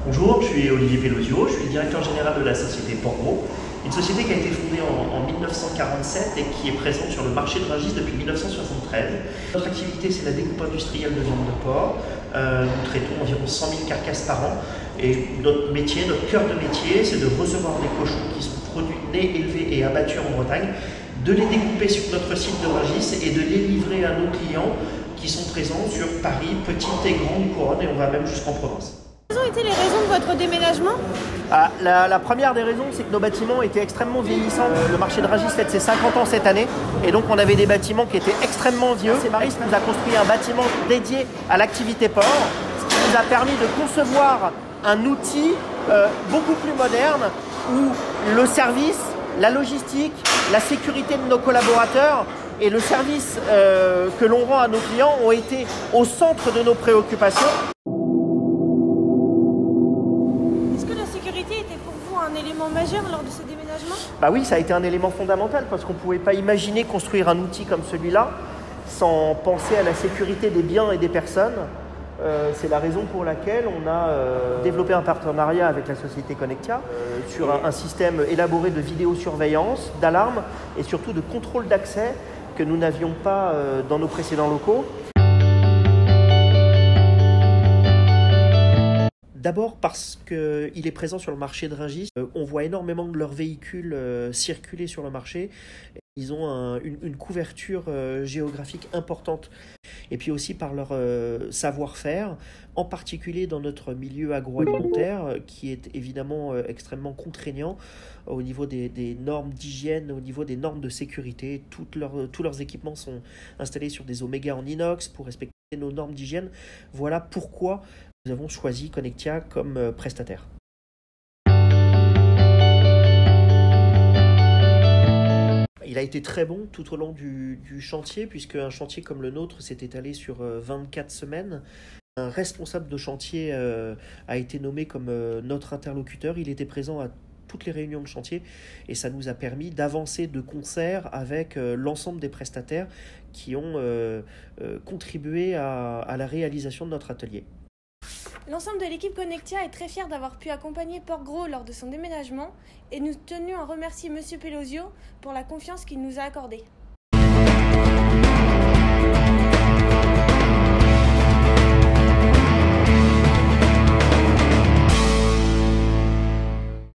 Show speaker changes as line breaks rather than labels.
Bonjour, je suis Olivier Pellosio, je suis directeur général de la société Portgros, une société qui a été fondée en 1947 et qui est présente sur le marché de Rungis depuis 1973. Notre activité, c'est la découpe industrielle de viande de porc. Nous traitons environ 100 000 carcasses par an et notre métier, notre cœur de métier, c'est de recevoir des cochons qui sont produits, nés, élevés et abattus en Bretagne, de les découper sur notre site de Rungis et de les livrer à nos clients qui sont présents sur Paris, petite et grande couronne, et on va même jusqu'en Provence.
Quelles ont été les raisons de votre déménagement ?
La première des raisons, c'est que nos bâtiments étaient extrêmement vieillissants. Le marché de Rungis fête ses 50 ans cette année, et donc on avait des bâtiments qui étaient extrêmement vieux. Maris nous a construit un bâtiment dédié à l'activité porc, ce qui nous a permis de concevoir un outil beaucoup plus moderne où le service, la logistique, la sécurité de nos collaborateurs et le service que l'on rend à nos clients ont été au centre de nos préoccupations.
Un élément majeur lors de ce déménagement ?
Bah oui, ça a été un élément fondamental parce qu'on ne pouvait pas imaginer construire un outil comme celui-là sans penser à la sécurité des biens et des personnes. C'est la raison pour laquelle on a développé un partenariat avec la société Connectia sur un système élaboré de vidéosurveillance, d'alarme et surtout de contrôle d'accès que nous n'avions pas dans nos précédents locaux. D'abord parce qu'il est présent sur le marché de Rungis. On voit énormément de leurs véhicules circuler sur le marché. Ils ont une couverture géographique importante. Et puis aussi par leur savoir-faire, en particulier dans notre milieu agroalimentaire, qui est évidemment extrêmement contraignant au niveau des normes d'hygiène, au niveau des normes de sécurité. Tous leurs équipements sont installés sur des oméga en inox pour respecter nos normes d'hygiène. Voilà pourquoi nous avons choisi Connectia comme prestataire. Il a été très bon tout au long du chantier, puisque un chantier comme le nôtre s'est étalé sur 24 semaines. Un responsable de chantier a été nommé comme notre interlocuteur. Il était présent à toutes les réunions de chantier et ça nous a permis d'avancer de concert avec l'ensemble des prestataires qui ont contribué à la réalisation de notre atelier.
L'ensemble de l'équipe Connectia est très fière d'avoir pu accompagner Portgros lors de son déménagement et nous tenons à remercier M. Pellosio pour la confiance qu'il nous a accordée.